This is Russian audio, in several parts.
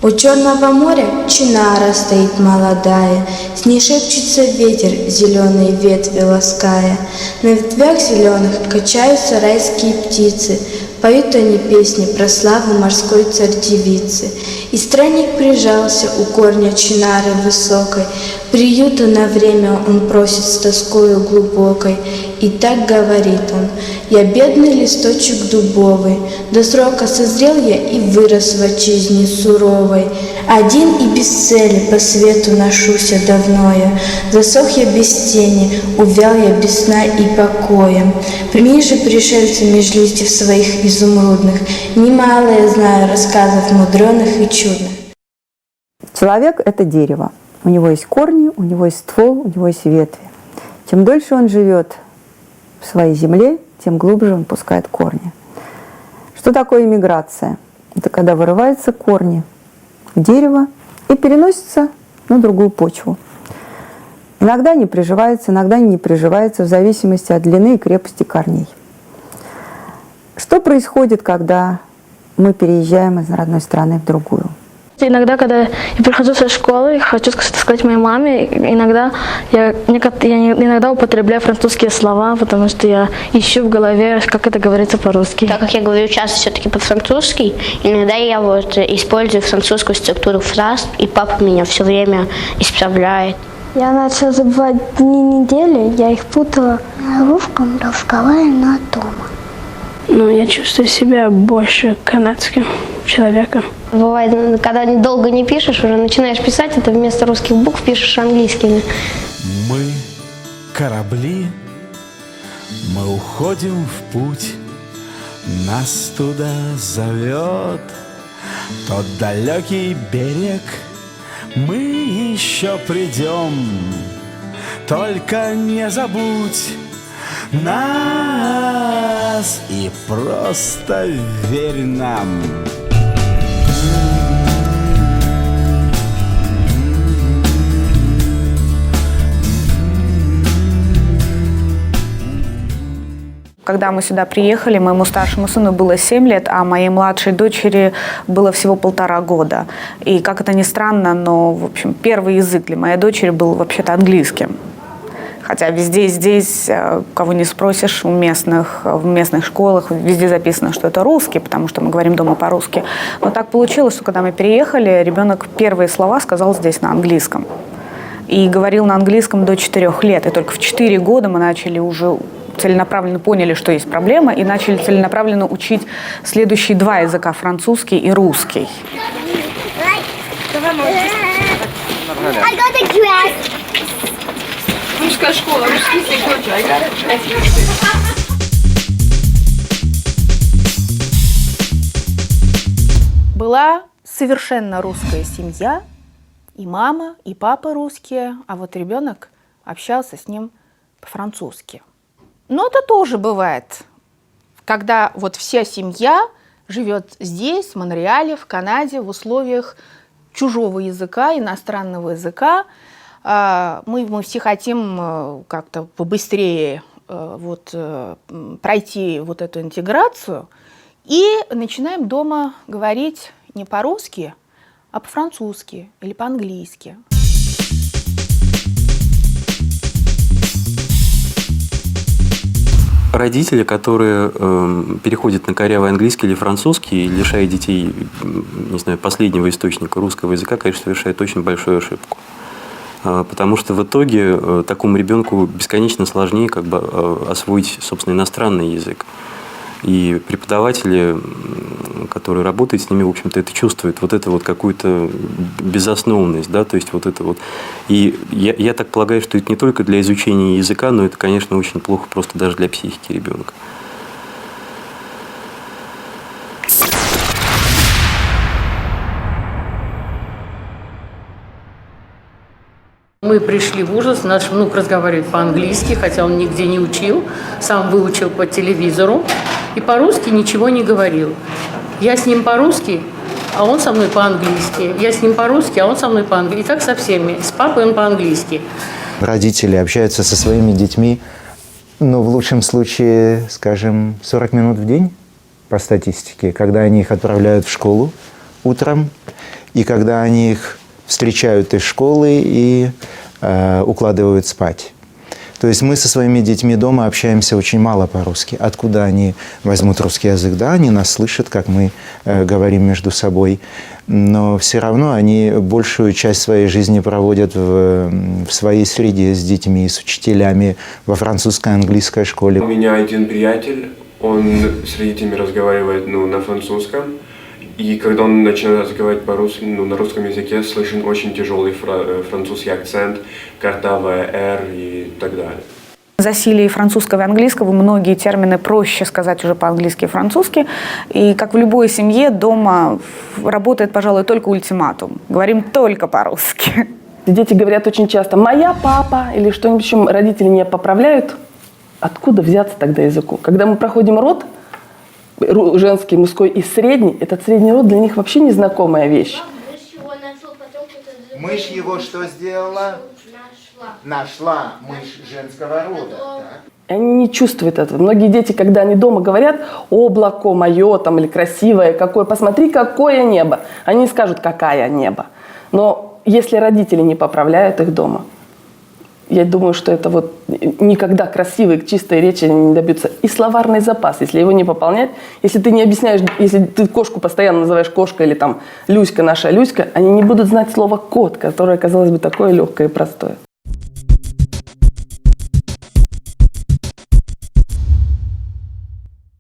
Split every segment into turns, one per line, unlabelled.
У Черного моря чинара стоит молодая, с ней шепчется ветер, зеленые ветви лаская. На ветвях зеленых качаются райские птицы, поют они песни про славу морской царь-девицы. И странник прижался у корня чинары высокой, приюта на время он просит с тоскою глубокой. И так говорит он: «Я бедный листочек дубовый, до срока созрел я и вырос в отчизне суровой. Один и без цели по свету ношуся давно я, засох я без тени, увял я без сна и покоя. Прими же, пришельцы, меж листьев своих изумрудных, немало я знаю рассказов мудреных и чудных».
Человек – это дерево. У него есть корни, у него есть ствол, у него есть ветви. Чем дольше он живет в своей земле, тем глубже он пускает корни. Что такое иммиграция? Это когда вырываются корни дерева и переносятся на другую почву. Иногда они приживаются, иногда они не приживаются, в зависимости от длины и крепости корней. Что происходит, когда мы переезжаем из родной страны в другую?
Иногда, когда я прихожу со школы, хочу сказать моей маме, иногда я иногда употребляю французские слова, потому что я ищу в голове, как это говорится по-русски.
Так как я говорю часто все-таки по-французски, иногда я использую французскую структуру фраз, и папа меня все время исправляет.
Я начала забывать дни недели, я их путала. На русском разговариваю на дома.
Я чувствую себя больше канадским человеком.
Бывает, когда долго не пишешь, уже начинаешь писать, это вместо русских букв пишешь английскими.
Мы корабли, мы уходим в путь, нас туда зовет тот далекий берег. Мы еще придем, только не забудь нас и просто верь нам.
Когда мы сюда приехали, моему старшему сыну было 7 лет, а моей младшей дочери было всего 1,5 года. И, как это ни странно, но, в общем, первый язык для моей дочери был вообще-то английским. Хотя везде здесь, кого не спросишь, в местных школах, везде записано, что это русский, потому что мы говорим дома по-русски. Но так получилось, что когда мы переехали, ребенок первые слова сказал здесь на английском. И говорил на английском до 4 лет. И только в 4 года мы начали уже целенаправленно поняли, что есть проблема, и начали целенаправленно учить следующие 2 языка, французский и русский.
Русская школа, русский язык.
Была совершенно русская семья, и мама, и папа русские, а вот ребенок общался с ним по-французски. Но это тоже бывает, когда вот вся семья живет здесь, в Монреале, в Канаде, в условиях чужого языка, иностранного языка. Мы все хотим как-то побыстрее пройти вот эту интеграцию и начинаем дома говорить не по-русски, а по-французски или по-английски.
Родители, которые переходят на корявый английский или французский, лишая детей, не знаю, последнего источника русского языка, конечно, совершают очень большую ошибку. Потому что в итоге такому ребенку бесконечно сложнее освоить, собственно, иностранный язык. И преподаватели, которые работают с ними, в общем-то, это чувствуют, вот это вот какую-то безосновность, да, то есть вот это вот. И я так полагаю, что это не только для изучения языка, но это, конечно, очень плохо просто даже для психики ребенка.
Мы пришли в ужас, наш внук разговаривает по-английски, хотя он нигде не учил, сам выучил по телевизору и по-русски ничего не говорил. Я с ним по-русски, а он со мной по-английски. Я с ним по-русски, а он со мной по-английски. И так со всеми. С папой он по-английски.
Родители общаются со своими детьми, в лучшем случае, скажем, 40 минут в день по статистике, когда они их отправляют в школу утром и когда они их встречают из школы и укладывают спать. То есть мы со своими детьми дома общаемся очень мало по-русски. Откуда они возьмут русский язык? Да, они нас слышат, как мы говорим между собой, но все равно они большую часть своей жизни проводят в своей среде с детьми, с учителями во французской, английской школе.
У меня один приятель, он с родителями разговаривает на французском, и когда он начинает разговаривать по-русски, на русском языке, слышен очень тяжелый французский акцент, картавая «р» и так далее.
Засилие французского и английского, многие термины проще сказать уже по-английски и французски. И как в любой семье, дома работает, пожалуй, только ультиматум. Говорим только по-русски.
Дети говорят очень часто «моя папа» или что-нибудь, чем родители не поправляют. Откуда взяться тогда языку? Когда мы проходим род, женский, мужской и средний, этот средний род для них вообще незнакомая вещь.
Мышь его что сделала? Нашла мышь женского рода.
Они не чувствуют этого. Многие дети, когда они дома говорят «облако мое» там, или «красивое какое», посмотри, какое небо. Они скажут «какая небо». Но если родители не поправляют их дома, я думаю, что это вот никогда красивой, чистой речи они не добьются. И словарный запас, если его не пополнять, если ты не объясняешь, если ты кошку постоянно называешь кошкой или там Люська, наша Люська, они не будут знать слово кот, которое, казалось бы, такое легкое и простое.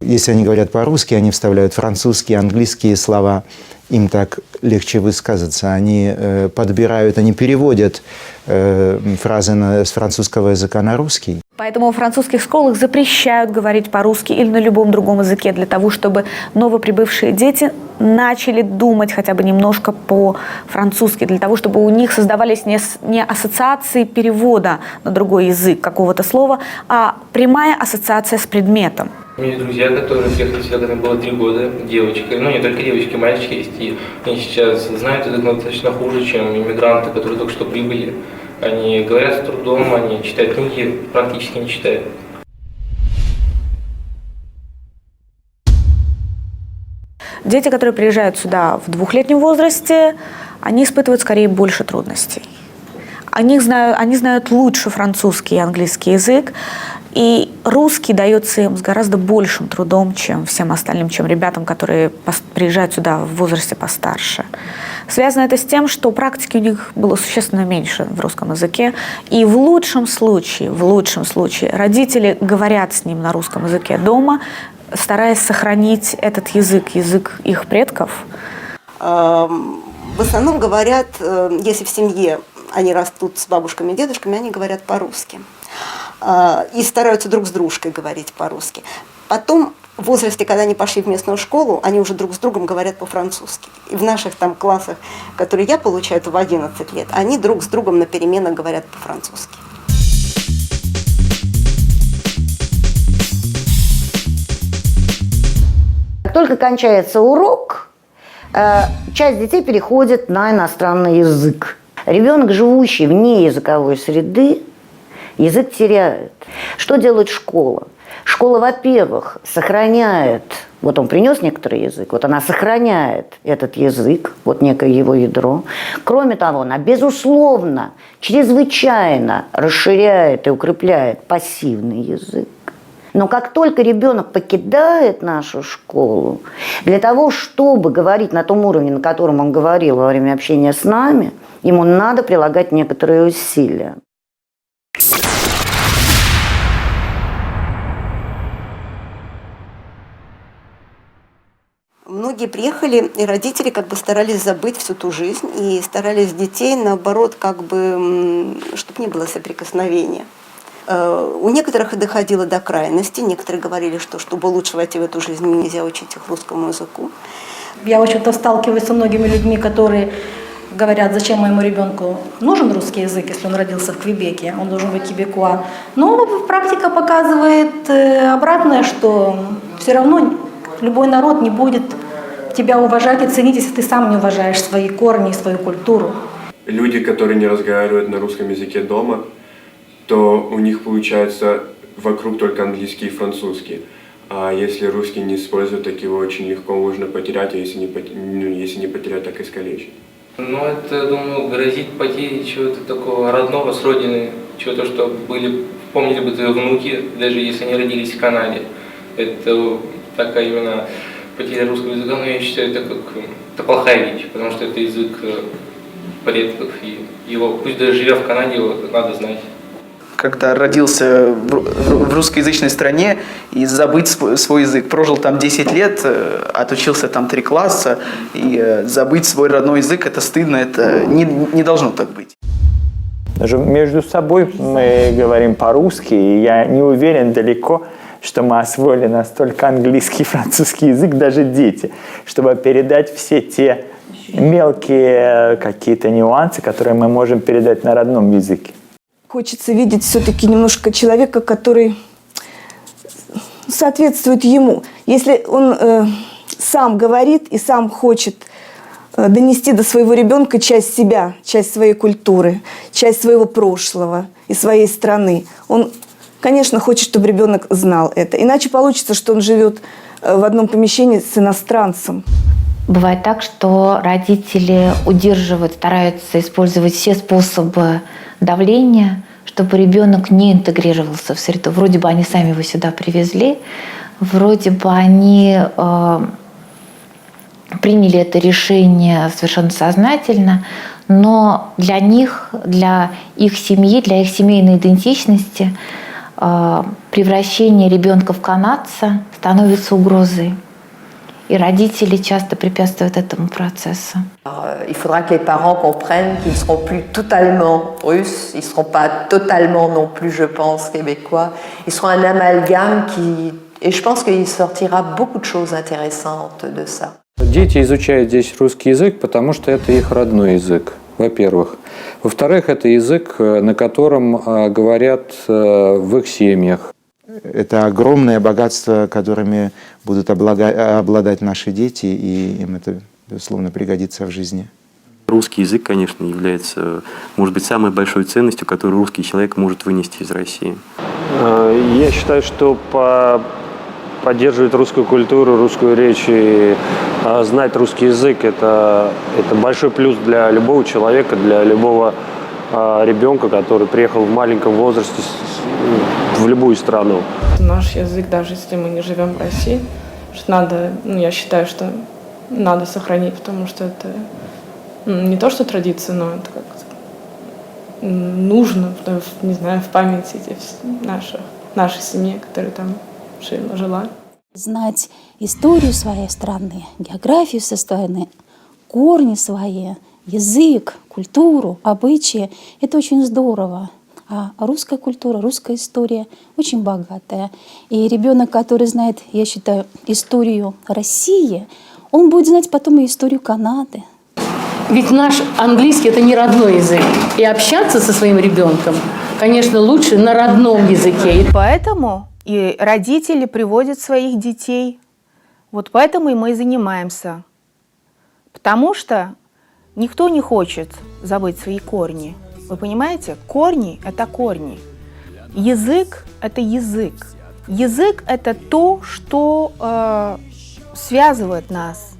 Если они говорят по-русски, они вставляют французские, английские слова, им так легче высказаться. Они подбирают, они переводят фразы с французского языка на русский.
Поэтому в французских школах запрещают говорить по-русски или на любом другом языке, для того, чтобы новоприбывшие дети начали думать хотя бы немножко по-французски, для того, чтобы у них создавались не ассоциации перевода на другой язык какого-то слова, а прямая ассоциация с предметом.
У меня есть друзья, которые приехали сюда, когда мне было 3 года, девочки, не только девочки, мальчики есть, и они сейчас знают язык достаточно хуже, чем иммигранты, которые только что прибыли. Они говорят с трудом, они читают книги, практически не читают.
Дети, которые приезжают сюда в 2-летнем возрасте, они испытывают скорее больше трудностей. Они знают лучше французский и английский язык, и русский дается им с гораздо большим трудом, чем всем остальным, чем ребятам, которые приезжают сюда в возрасте постарше. Связано это с тем, что практики у них было существенно меньше в русском языке, и в лучшем случае, родители говорят с ним на русском языке дома, стараясь сохранить этот язык их предков.
В основном говорят, если в семье они растут с бабушками и дедушками, они говорят по-русски. И стараются друг с дружкой говорить по-русски. Потом, в возрасте, когда они пошли в местную школу, они уже друг с другом говорят по-французски. И в наших там классах, которые я получаю, это в 11 лет, они друг с другом на переменах говорят по-французски.
Как только кончается урок, часть детей переходит на иностранный язык. Ребенок, живущий вне языковой среды, язык теряет. Что делает школа? Школа, во-первых, сохраняет, вот он принес некоторый язык, вот она сохраняет этот язык, вот некое его ядро. Кроме того, она, безусловно, чрезвычайно расширяет и укрепляет пассивный язык. Но как только ребенок покидает нашу школу, для того, чтобы говорить на том уровне, на котором он говорил во время общения с нами, ему надо прилагать некоторые усилия.
Многие приехали, и родители как бы старались забыть всю ту жизнь и старались детей, наоборот, как бы, чтобы не было соприкосновения. У некоторых доходило до крайности, некоторые говорили, что чтобы лучше войти в эту жизнь, нельзя учить их русскому языку.
Я, в общем-то, сталкиваюсь со многими людьми, которые говорят, зачем моему ребенку нужен русский язык, если он родился в Квебеке, он должен быть квебекуа. Но практика показывает обратное, что все равно любой народ не будет тебя уважать и ценить, если ты сам не уважаешь свои корни и свою культуру.
Люди, которые не разговаривают на русском языке дома, то у них получается вокруг только английский и французский. А если русский не используют, так его очень легко можно потерять, а если не потерять, так искалечить.
Но это, думаю, грозит потерей чего-то такого родного с родины, чего-то, что помнили бы твои внуки, даже если они родились в Канаде. Это такая именно потеря русского языка, но я считаю, это плохая вещь, потому что это язык предков, и его, пусть даже живя в Канаде, его надо знать.
Когда родился в русскоязычной стране и забыть свой язык. Прожил там 10 лет, отучился там 3 класса, и забыть свой родной язык – это стыдно, это не должно так быть.
Даже между собой мы говорим по-русски, и я не уверен далеко, что мы освоили настолько английский и французский язык, даже дети, чтобы передать все те мелкие какие-то нюансы, которые мы можем передать на родном языке.
Хочется видеть все-таки немножко человека, который соответствует ему. Если он сам говорит и сам хочет донести до своего ребенка часть себя, часть своей культуры, часть своего прошлого и своей страны, он, конечно, хочет, чтобы ребенок знал это. Иначе получится, что он живет в одном помещении с иностранцем.
Бывает так, что родители удерживают, стараются использовать все способы давления, чтобы ребенок не интегрировался в среду. Вроде бы они сами его сюда привезли, вроде бы они приняли это решение совершенно сознательно, но для них, для их семьи, для их семейной идентичности превращение ребенка в канадца становится угрозой. И родители часто препятствуют этому процессу.
Il faudra que les parents comprennent qu'ils ne seront plus totalement russes, ils ne seront pas totalement non plus, je pense, québécois. Ils seront un amalgame et je pense qu'il sortira beaucoup de choses intéressantes de ça.
Дети изучают здесь русский язык, потому что это их родной язык, во-первых. Во-вторых, это язык, на котором говорят в их семьях.
Это огромное богатство, которыми будут обладать наши дети, и им это, безусловно, пригодится в жизни.
Русский язык, конечно, является, может быть, самой большой ценностью, которую русский человек может вынести из России.
Я считаю, что поддерживать русскую культуру, русскую речь и знать русский язык – это большой плюс для любого человека, для любого ребенка, который приехал в маленьком возрасте в любую страну.
Наш язык, даже если мы не живем в России, что надо, я считаю, что надо сохранить, потому что это не то, что традиция, но это как нужно, не знаю, в памяти нашей семьи, которая там жила.
Знать историю своей страны, географию своей страны, корни свои, язык, культуру, обычаи – это очень здорово. А русская культура, русская история очень богатая. И ребенок, который знает, я считаю, историю России, он будет знать потом и историю Канады.
Ведь наш английский – это не родной язык. И общаться со своим ребенком, конечно, лучше на родном языке.
Поэтому и родители приводят своих детей. Вот поэтому и мы и занимаемся. Потому что никто не хочет забыть свои корни. Вы понимаете? Корни – это корни. Язык – это язык. Язык – это то, что связывает нас.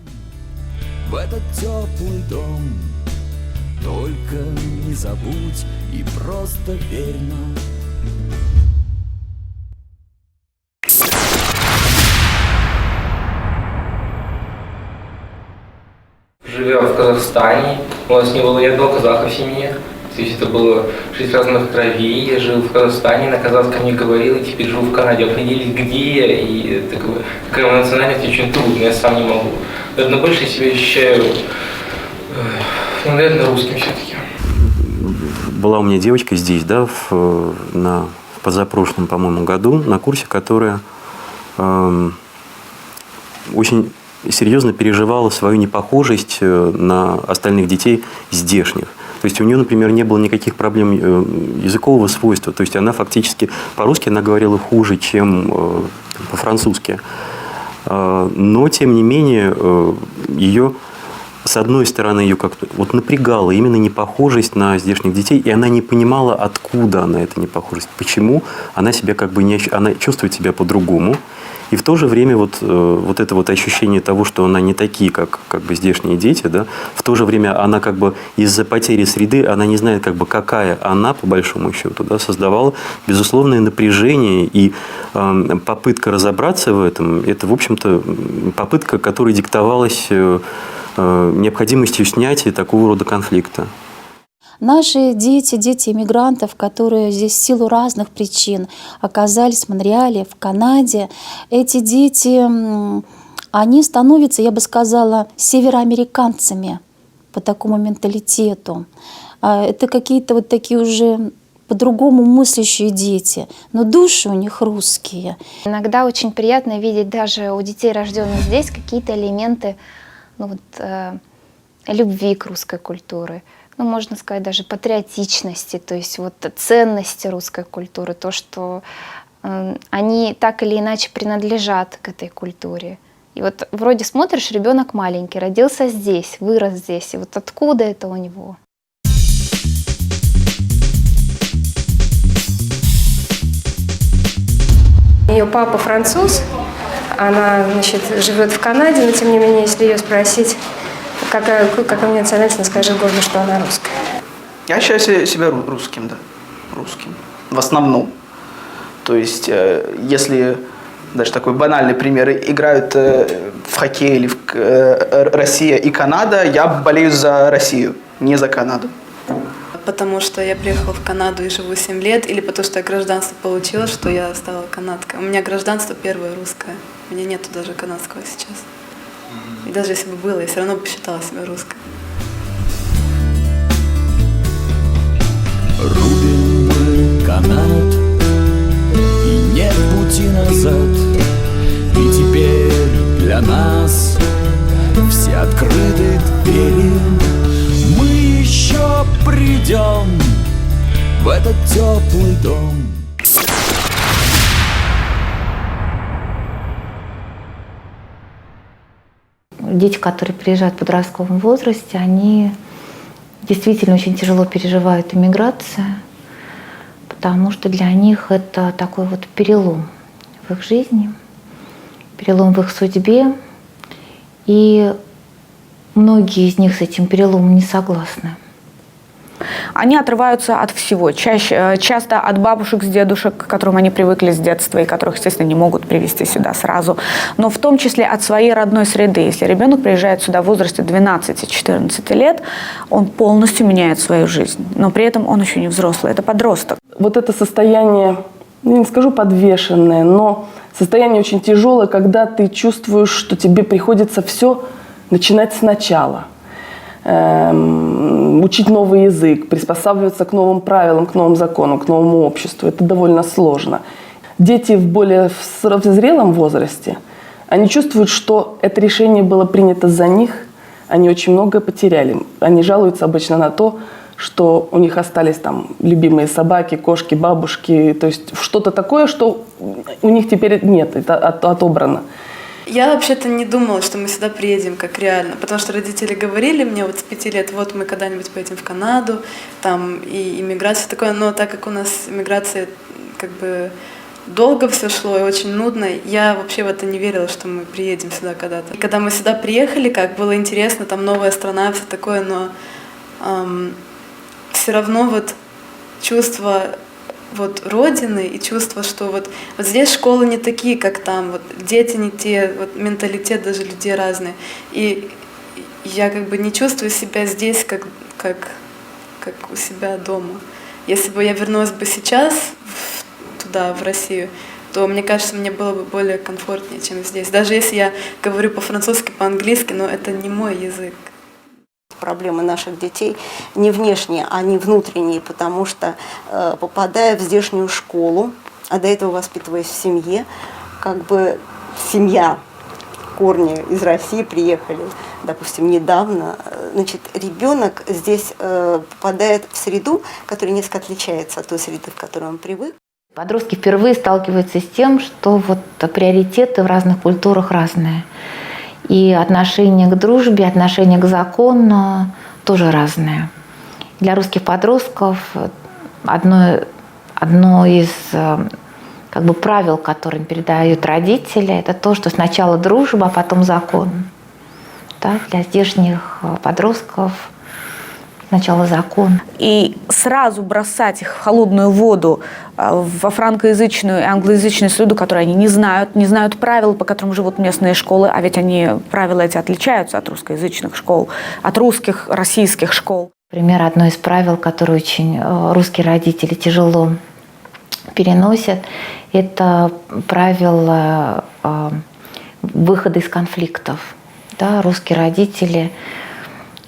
В этот теплый дом только не забудь и просто верь нам.
Живя в Казахстане, у нас не было ни одного казаха в семье. То есть это было 6 разных кровей. Я жил в Казахстане, на казахском не говорил, и теперь живу в Канаде. Определить, где я, и какая моя национальность, очень трудно, я сам не могу. Наверное, больше себя ощущаю, наверное, русским все-таки.
Была у меня девочка здесь, да, в позапрошлом, по-моему, году на курсе, которая очень серьезно переживала свою непохожесть на остальных детей здешних. То есть у нее, например, не было никаких проблем языкового свойства. То есть она фактически по-русски она говорила хуже, чем по-французски. Но, тем не менее, ее, с одной стороны, ее как-то вот напрягала именно непохожесть на здешних детей, и она не понимала, откуда она эта непохожесть, почему она себя как бы она чувствует себя по-другому. И в то же время вот это вот ощущение того, что она не такие, как бы здешние дети, да, в то же время она как бы из-за потери среды, она не знает, как бы, какая она, по большому счету, да, создавала безусловное напряжение, и попытка разобраться в этом, это, в общем-то, попытка, которая диктовалась необходимостью снятия такого рода конфликта.
Наши дети, дети иммигрантов, которые здесь в силу разных причин оказались в Монреале, в Канаде, эти дети, они становятся, я бы сказала, североамериканцами по такому менталитету. Это какие-то вот такие уже по-другому мыслящие дети, но души у них русские.
Иногда очень приятно видеть даже у детей, рожденных здесь, какие-то элементы любви к русской культуре. Ну, можно сказать, даже патриотичности, то есть вот ценности русской культуры, то, что они так или иначе принадлежат к этой культуре. И вот вроде смотришь, ребенок маленький, родился здесь, вырос здесь, и вот откуда это у него?
Ее папа француз, она, значит, живет в Канаде, но тем не менее, если ее спросить, какая у нее национальность, она скажет гордо, что она русская.
Я считаю себя русским, да, русским, в основном. То есть, если, даже такой банальный пример, играют в хоккей или Россия и Канада, я болею за Россию, не за Канаду.
Потому что я приехала в Канаду и живу 7 лет, или потому что я гражданство получила, что я стала канадкой. У меня гражданство первое русское. У меня нету даже канадского сейчас. И даже если бы было, я все равно бы считала себя русской.
Рубим канат, и нет пути назад. И теперь для нас все открыты двери. Мы еще придем в этот теплый дом.
Дети, которые приезжают в подростковом возрасте, они действительно очень тяжело переживают иммиграцию, потому что для них это такой вот перелом в их жизни, перелом в их судьбе, и многие из них с этим переломом не согласны.
Они отрываются от всего, часто от бабушек с дедушек, к которым они привыкли с детства и которых, естественно, не могут привезти сюда сразу, но в том числе от своей родной среды. Если ребенок приезжает сюда в возрасте 12-14 лет, он полностью меняет свою жизнь, но при этом он еще не взрослый, это подросток.
Вот это состояние, я не скажу подвешенное, но состояние очень тяжелое, когда ты чувствуешь, что тебе приходится все начинать сначала. Учить новый язык, приспосабливаться к новым правилам, к новым законам, к новому обществу. Это довольно сложно. Дети в более зрелом возрасте, они чувствуют, что это решение было принято за них, они очень многое потеряли. Они жалуются обычно на то, что у них остались там любимые собаки, кошки, бабушки, то есть что-то такое, что у них теперь нет, это отобрано.
Я вообще-то не думала, что мы сюда приедем, как реально, потому что родители говорили мне вот с 5 лет, вот мы когда-нибудь поедем в Канаду, там и иммиграция такое, но так как у нас иммиграция как бы долго все шло и очень нудно, я вообще в это не верила, что мы приедем сюда когда-то. И когда мы сюда приехали, как было интересно, там новая страна, все такое, но все равно вот чувство вот родины и чувство, что вот здесь школы не такие, как там, вот дети не те, вот менталитет даже людей разный. И я как бы не чувствую себя здесь, как у себя дома. Если бы я вернулась бы сейчас туда, в Россию, то, мне кажется, мне было бы более комфортнее, чем здесь. Даже если я говорю по-французски, по-английски, но это не мой язык.
Проблемы наших детей не внешние, а не внутренние, потому что, попадая в здешнюю школу, а до этого воспитываясь в семье, как бы семья, корни из России приехали, допустим, недавно, значит, ребенок здесь попадает в среду, которая несколько отличается от той среды, к которой он привык.
Подростки впервые сталкиваются с тем, что вот приоритеты в разных культурах разные. И отношение к дружбе, отношение к закону тоже разное. Для русских подростков одно из как бы правил, которым передают родители, это то, что сначала дружба, а потом закон. Да, для здешних подростков сначала закон.
И сразу бросать их в холодную воду, во франкоязычную и англоязычную среду, которую они не знают правил, по которым живут местные школы, а ведь правила эти отличаются от русскоязычных школ, от русских, российских школ.
Например, одно из правил, которое очень русские родители тяжело переносят, это правило выхода из конфликтов. Да, русские родители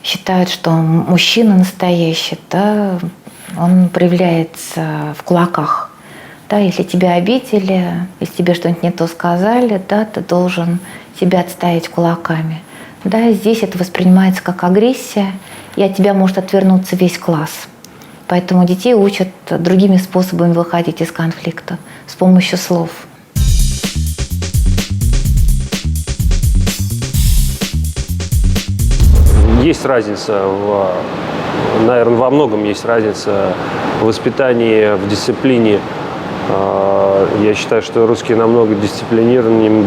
считают, что мужчина настоящий, да, он проявляется в кулаках. Да, если тебя обидели, если тебе что-нибудь не то сказали, да, ты должен себя отстоять кулаками. Да, здесь это воспринимается как агрессия, и от тебя может отвернуться весь класс. Поэтому детей учат другими способами выходить из конфликта, с помощью слов.
Есть разница, наверное, во многом есть разница в воспитании, в дисциплине. Я считаю, что русские намного дисциплинированнее,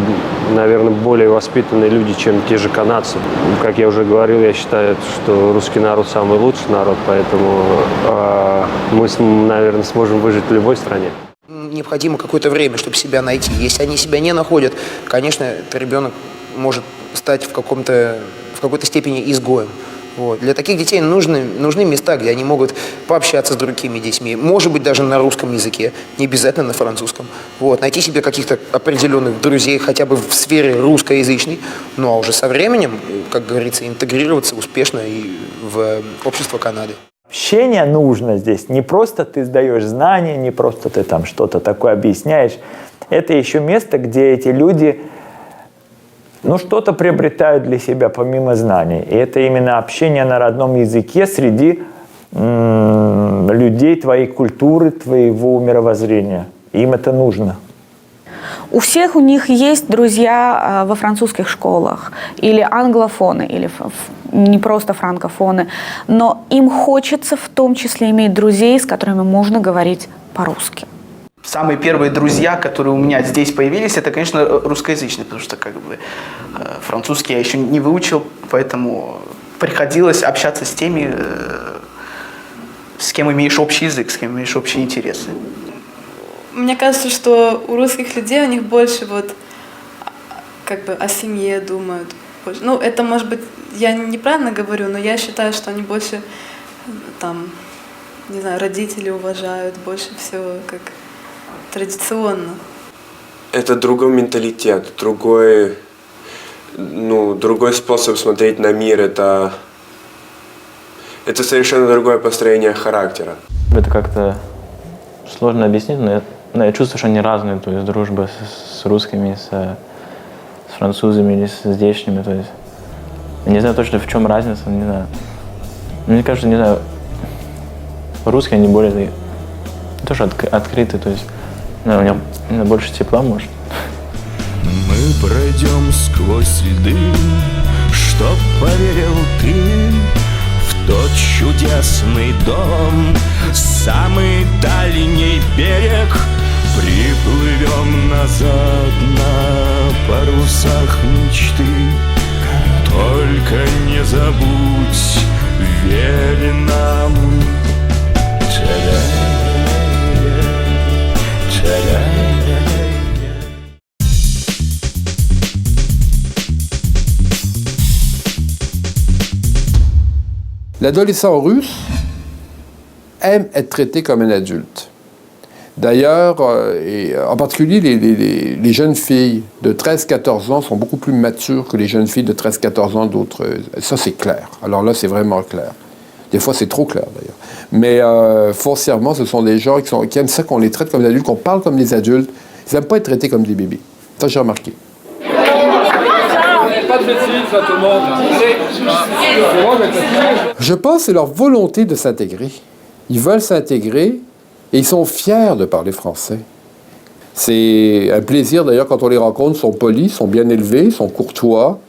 наверное, более воспитанные люди, чем те же канадцы. Как я уже говорил, я считаю, что русский народ самый лучший народ, поэтому мы, наверное, сможем выжить в любой стране.
Необходимо какое-то время, чтобы себя найти. Если они себя не находят, конечно, этот ребенок может стать в какой-то степени изгоем. Вот. Для таких детей нужны места, где они могут пообщаться с другими детьми, может быть, даже на русском языке, не обязательно на французском. Вот. Найти себе каких-то определенных друзей, хотя бы в сфере русскоязычной, ну а уже со временем, как говорится, интегрироваться успешно и в общество Канады.
Общение нужно здесь. Не просто ты сдаешь знания, не просто ты там что-то такое объясняешь. Это еще место, где эти люди что-то приобретают для себя помимо знаний. И это именно общение на родном языке среди людей твоей культуры, твоего мировоззрения. Им это нужно.
У всех у них есть друзья во французских школах, или англофоны, или не просто франкофоны, но им хочется в том числе иметь друзей, с которыми можно говорить по-русски.
Самые первые друзья, которые у меня здесь появились, это, конечно, русскоязычные, потому что французский я еще не выучил, поэтому приходилось общаться с теми, с кем имеешь общий язык, с кем имеешь общие интересы.
Мне кажется, что у русских людей у них больше о семье думают. Ну, это, может быть, я неправильно говорю, но я считаю, что они больше родителей уважают, больше всего традиционно.
Это другой менталитет, другой способ смотреть на мир. Это совершенно другое построение характера.
Это как-то сложно объяснить, но я чувствую, что они разные. То есть дружба с русскими, с французами или с здешними. То есть я не знаю точно, в чем разница, не знаю. Мне кажется, русские, они более тоже открыты, то есть у меня больше тепла, может.
Мы пройдем сквозь льды, чтоб поверил ты в тот чудесный дом, самый дальний берег. Приплывем назад на парусах мечты. Только не забудь, верь нам.
L'adolescent russe aime être traité comme un adulte. D'ailleurs, et en particulier les jeunes filles de 13-14 ans sont beaucoup plus matures que les jeunes filles de 13-14 ans d'autres. Ça, c'est clair. Alors là, c'est vraiment clair. Des fois, c'est trop clair, d'ailleurs. Mais foncièrement, ce sont des gens qui aiment ça qu'on les traite comme des adultes, qu'on parle comme des adultes. Ils n'aiment pas être traités comme des bébés. Ça, j'ai remarqué. Je pense que c'est leur volonté de s'intégrer. Ils veulent s'intégrer et ils sont fiers de parler français. C'est un plaisir d'ailleurs quand on les rencontre, ils sont polis, ils sont bien élevés, ils sont courtois,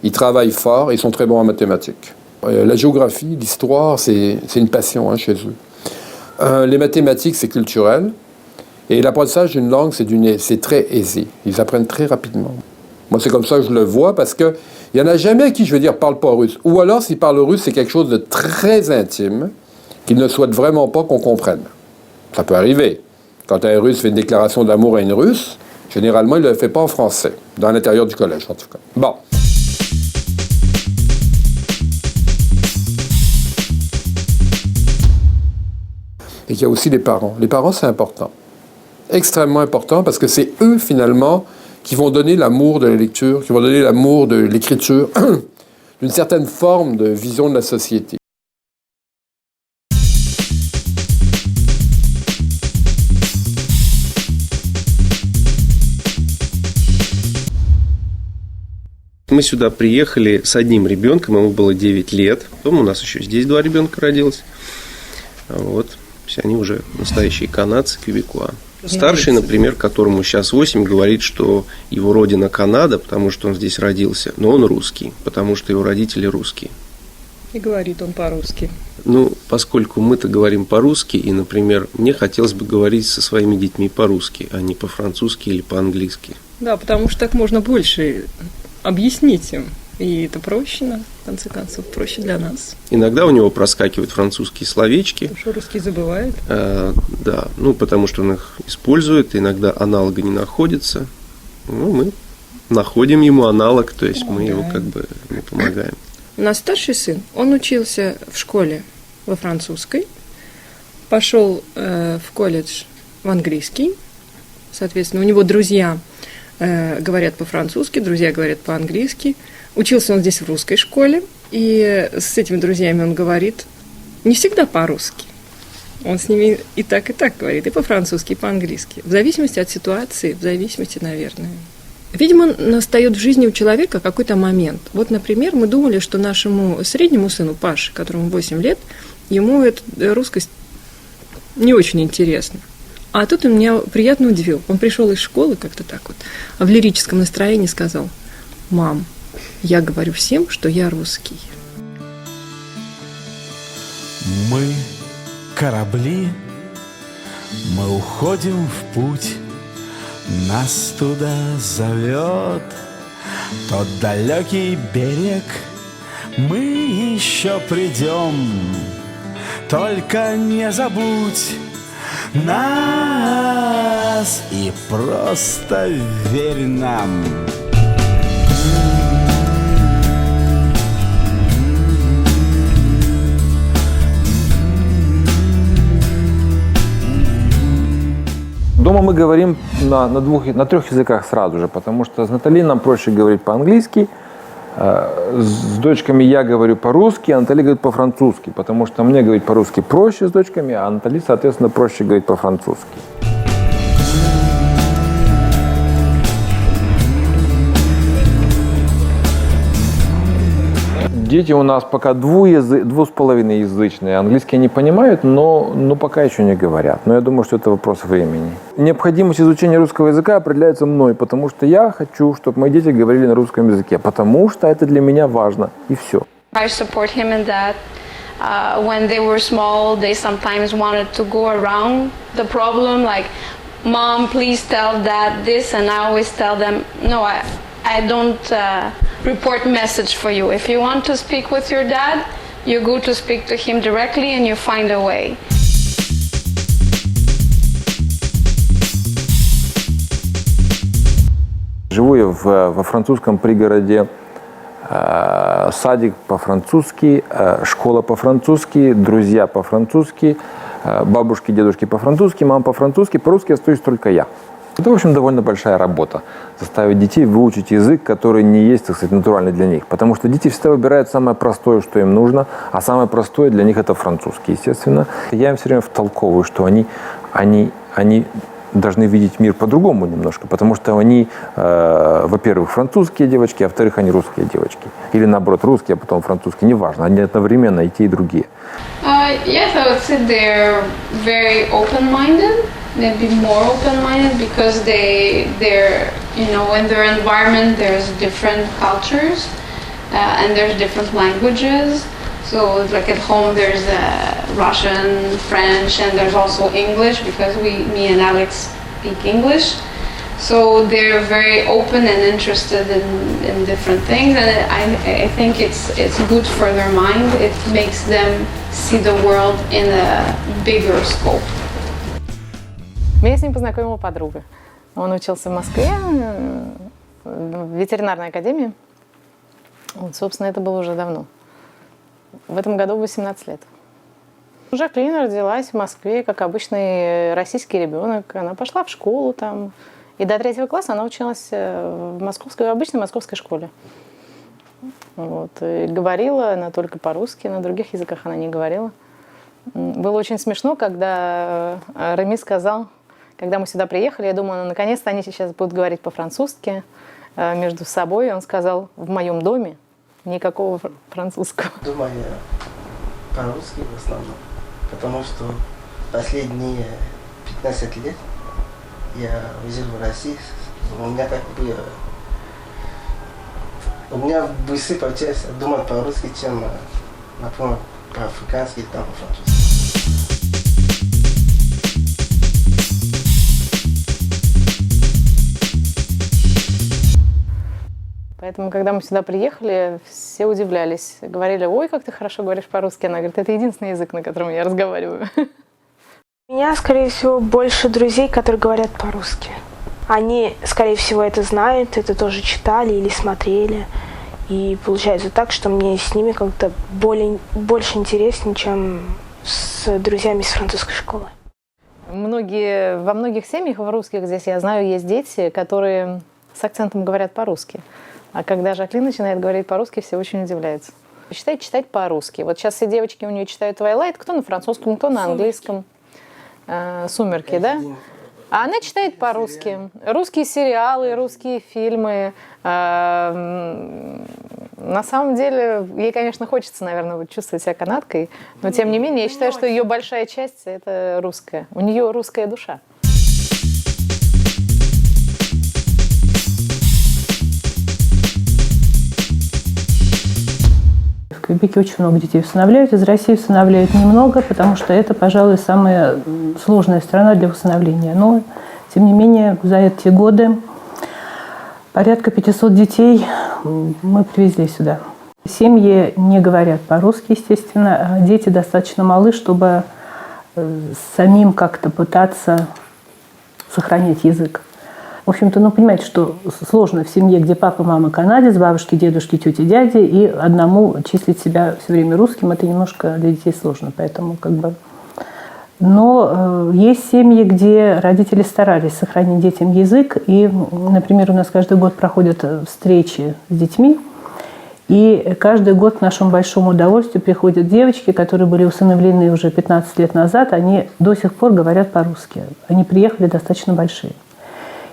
ils travaillent fort et ils sont très bons en mathématiques. La géographie, l'histoire, c'est une passion chez eux. Les mathématiques, c'est culturel. Et l'apprentissage d'une langue, c'est très aisé. Ils apprennent très rapidement. Moi, c'est comme ça que je le vois, parce qu'il n'y en a jamais qui, je veux dire, parle pas russe. Ou alors, s'ils parlent russe, c'est quelque chose de très intime, qu'ils ne souhaitent vraiment pas qu'on comprenne. Ça peut arriver. Quand un Russe fait une déclaration d'amour à une Russe, généralement, il ne le fait pas en français, dans l'intérieur du collège, en tout cas. Bon. Et il y a aussi les parents. Les parents, c'est important. Extrêmement important, parce que c'est eux, finalement, qui vont donner l'amour de la lecture, qui vont donner l'amour de l'écriture, d'une certaine forme de vision de la société.
Мы сюда приехали с одним ребенком, ему было 9 лет. Потом у нас еще здесь 2 ребенка родилось. Вот. Все они уже настоящие канадцы, квебекуа. Старший, например, которому сейчас 8, говорит, что его родина Канада, потому что он здесь родился, но он русский, потому что его родители русские.
И говорит он по-русски.
Ну, поскольку мы-то говорим по-русски, и, например, мне хотелось бы говорить со своими детьми по-русски, а не по-французски или по-английски.
Да, потому что так можно больше объяснить им. И это проще, в конце концов, проще для нас.
Иногда у него проскакивают французские словечки.
Потому что русский забывает.
Да, ну, потому что он их использует, иногда аналога не находится. Ну, мы находим ему аналог, то есть мы его как бы ему помогаем.
У нас старший сын, он учился в школе во французской, пошел в колледж в английский, соответственно, у него друзья говорят по-французски, друзья говорят по-английски. Учился он здесь в русской школе, и с этими друзьями он говорит не всегда по-русски. Он с ними и так говорит, и по-французски, и по-английски. В зависимости от ситуации, в зависимости, наверное. Видимо, настает в жизни у человека какой-то момент. Вот, например, мы думали, что нашему среднему сыну Паше, которому 8 лет, ему эта русскость не очень интересна. А тут он меня приятно удивил. Он пришел из школы как-то так вот, в лирическом настроении сказал: «Мам, я говорю всем, что я русский».
Мы корабли, мы уходим в путь, нас туда зовет тот далекий берег. Мы еще придем, только не забудь нас и просто верь нам.
Дома мы говорим на 3 языках сразу же, потому что с Натальей нам проще говорить по-английски, с дочками я говорю по-русски, а Наталья говорит по-французски, потому что мне говорить по-русски проще с дочками, а Наталье, соответственно, проще говорить по-французски. Дети у нас пока 2,5-язычные. Английский они понимают, но пока еще не говорят. Но я думаю, что это вопрос времени. Необходимость изучения русского языка определяется мной, потому что я хочу, чтобы мои дети говорили на русском языке, потому что это для меня важно, и все.
I support him in that. When they were small, they sometimes wanted to go around the problem, like, Mom, please tell Dad this, and I always tell them, no, I don't report message for you. If you want to speak with your dad, you go to speak to him directly and you find a way.
Живу я во французском пригороде, садик по-французски, школа по-французски, друзья по-французски, бабушки, дедушки по-французски, мама по-французски, по-русски остаюсь только я. Это, в общем, довольно большая работа. Заставить детей выучить язык, который не есть, так сказать, натуральный для них. Потому что дети всегда выбирают самое простое, что им нужно, а самое простое для них это французский, естественно. Я им все время втолковываю, что они должны видеть мир по-другому немножко, потому что они, во-первых, французские девочки, а во-вторых, они русские девочки. Или наоборот, русские, а потом французские, неважно. Они одновременно и те, и другие.
Yes, I would say they're very open-minded, maybe more open-minded because they're, you know, in their environment there's different cultures and there's different languages. So it's like at home there's Russian, French, and there's also English because me and Alex speak English. So they're very open and interested in different things, and I think it's good for their mind. It makes them see the world in a bigger scope.
Меня с ним познакомила подруга. Он учился в Москве, в ветеринарной академии. Вот, собственно, это было уже давно. В этом году 18 лет. Жаклин родилась в Москве, как обычный российский ребенок. Она пошла в школу там. И до 3 класса она училась в обычной московской школе. Вот. И говорила она только по-русски, на других языках она не говорила. Было очень смешно, когда Реми сказал, когда мы сюда приехали, я думала, ну, наконец-то они сейчас будут говорить по-французски между собой. Он сказал, в моем доме никакого французского.
Думаю по-русски в основном, потому что последние 15 лет я жил в России, у меня быстрее получается думать по-русски, чем, например, по-африкански или по-французски.
Поэтому, когда мы сюда приехали, все удивлялись. Говорили, ой, как ты хорошо говоришь по-русски. Она говорит, это единственный язык, на котором я разговариваю.
У меня, скорее всего, больше друзей, которые говорят по-русски. Они, скорее всего, это знают, это тоже читали или смотрели. И получается так, что мне с ними как-то больше интереснее, чем с друзьями из французской школы.
Во многих семьях в русских, здесь я знаю, есть дети, которые с акцентом говорят по-русски. А когда Жаклин начинает говорить по-русски, все очень удивляются. Считает читать по-русски. Вот сейчас все девочки у нее читают Twilight, кто на французском, кто на английском. «Сумерки», да? А она читает по-русски. Русские сериалы, русские фильмы. На самом деле, ей, конечно, хочется, наверное, чувствовать себя канадкой, но, тем не менее, я считаю, что ее большая часть – это русская. У нее русская душа.
В Квебеке очень много детей усыновляют, из России усыновляют немного, потому что это, пожалуй, самая сложная страна для усыновления. Но, тем не менее, за эти годы порядка 500 детей мы привезли сюда. Семьи не говорят по-русски, естественно, а дети достаточно малы, чтобы самим как-то пытаться сохранять язык. В общем-то, понимаете, что сложно в семье, где папа, мама канадец, бабушки, дедушки, тети, дяди, и одному числить себя все время русским, это немножко для детей сложно, поэтому Но есть семьи, где родители старались сохранить детям язык, и, например, у нас каждый год проходят встречи с детьми, и каждый год к нашему большому удовольствию приходят девочки, которые были усыновлены уже 15 лет назад, они до сих пор говорят по-русски. Они приехали достаточно большие.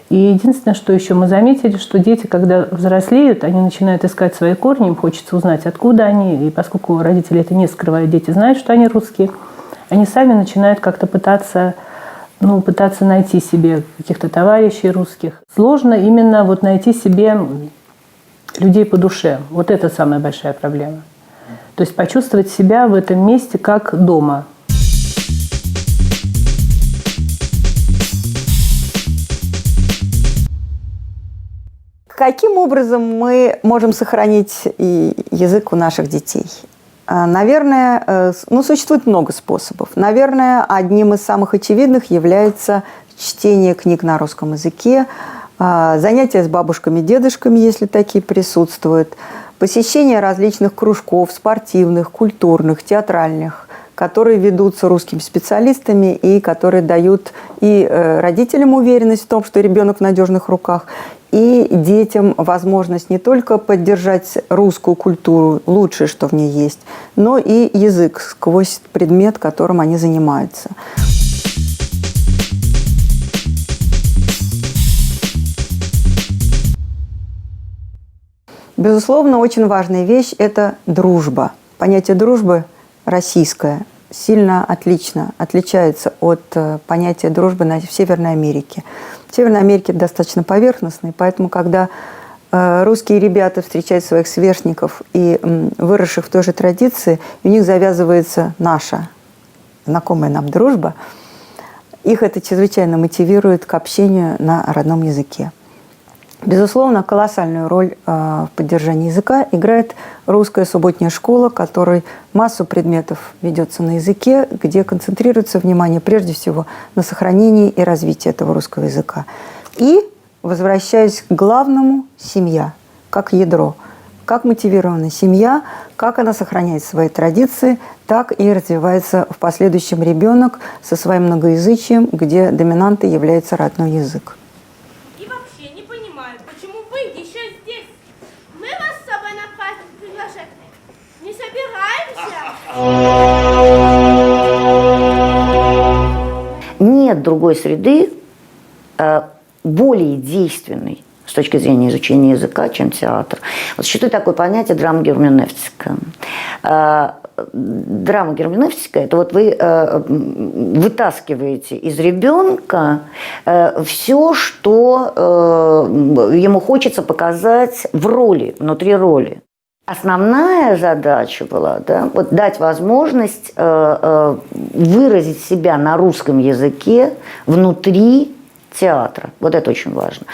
И единственное, что еще мы заметили, что дети, когда взрослеют, они начинают искать свои корни, им хочется узнать, откуда они. И поскольку родители это не скрывают, дети знают, что они русские, они сами начинают как-то пытаться найти себе каких-то товарищей русских. Сложно именно найти себе людей по душе. Вот это самая большая проблема. То есть почувствовать себя в этом месте как дома.
Каким образом мы можем сохранить язык у наших детей? Наверное, существует много способов. Наверное, одним из самых очевидных является чтение книг на русском языке, занятия с бабушками, дедушками, если такие присутствуют, посещение различных кружков, спортивных, культурных, театральных, которые ведутся русскими специалистами и которые дают и родителям уверенность в том, что ребенок в надежных руках, и детям возможность не только поддержать русскую культуру, лучшее, что в ней есть, но и язык сквозь предмет, которым они занимаются. Безусловно, очень важная вещь – это дружба. Понятие дружбы российское сильно отличается от понятия дружбы в Северной Америке. В Северной Америке достаточно поверхностный, поэтому, когда русские ребята встречают своих сверстников и выросших в той же традиции, и у них завязывается наша знакомая нам дружба, их это чрезвычайно мотивирует к общению на родном языке. Безусловно, колоссальную роль в поддержании языка играет русская субботняя школа, которой массу предметов ведется на языке, где концентрируется внимание прежде всего на сохранении и развитии этого русского языка. И, возвращаясь к главному, семья, как ядро. Как мотивирована семья, как она сохраняет свои традиции, так и развивается в последующем ребенок со своим многоязычием, где доминантой является родной язык.
И вообще не понимаю, почему вы еще здесь? Мы вас с собой на праздник приглашать не собираемся.
Нет другой среды более действенной с точки зрения изучения языка, чем театр. Вот существует такое понятие драма-герменевтика. Драма-герменевтика – это вот вы вытаскиваете из ребенка все, что ему хочется показать в роли, внутри роли. Основная задача была, да, вот дать возможность выразить себя на русском языке внутри театра. Вот это очень важно.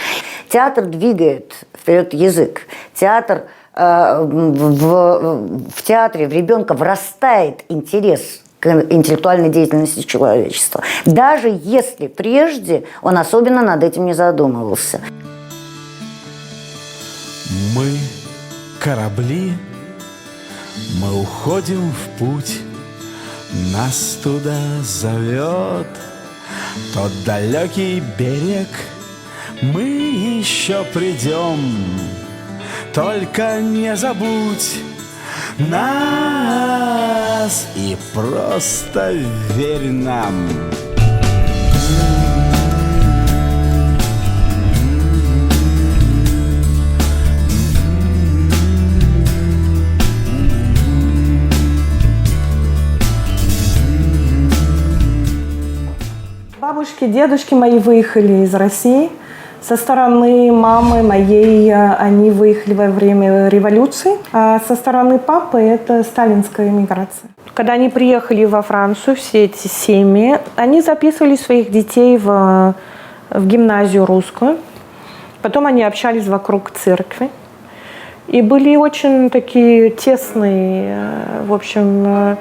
Театр двигает вперед язык. Театр, в театре в ребенка врастает интерес к интеллектуальной деятельности человечества. Даже если прежде он особенно над этим не задумывался.
Мы корабли, мы уходим в путь, нас туда зовет тот далекий берег, мы еще придем, только не забудь нас и просто верь нам.
Бабушки, дедушки мои выехали из России. Со стороны мамы моей они выехали во время революции, а со стороны папы это сталинская эмиграция. Когда они приехали во Францию, все эти семьи, они записывали своих детей в гимназию русскую. Потом они общались вокруг церкви. И были очень такие тесные, в общем,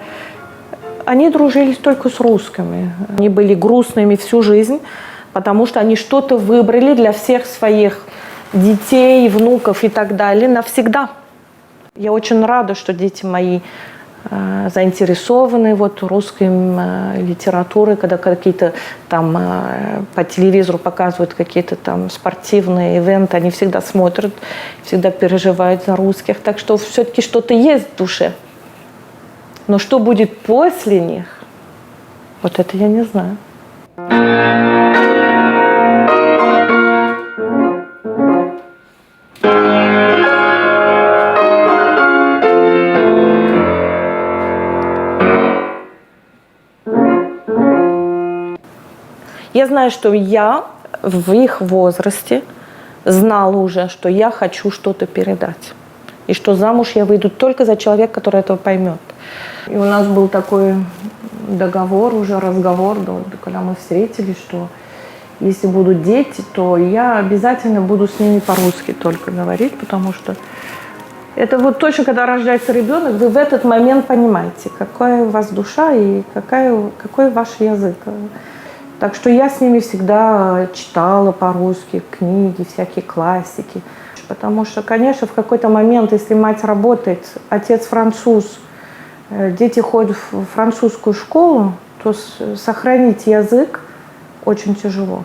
они дружили только с русскими. Они были грустными всю жизнь, потому что они что-то выбрали для всех своих детей, внуков и так далее навсегда. Я очень рада, что дети мои заинтересованы вот русской литературой, когда какие-то там по телевизору показывают какие-то там спортивные ивенты, они всегда смотрят, всегда переживают за русских. Так что все-таки что-то есть в душе. Но что будет после них, вот это я не знаю. Я знаю, что я в их возрасте знала уже, что я хочу что-то передать. И что замуж я выйду только за человека, который этого поймет. И у нас был такой договор, уже разговор, когда мы встретились, что если будут дети, то я обязательно буду с ними по-русски только говорить, потому что это вот точно, когда рождается ребенок, вы в этот момент понимаете, какая у вас душа и какой ваш язык. Так что я с ними всегда читала по-русски книги, всякие классики. Потому что, конечно, в какой-то момент, если мать работает, отец француз, дети ходят в французскую школу, то сохранить язык очень тяжело.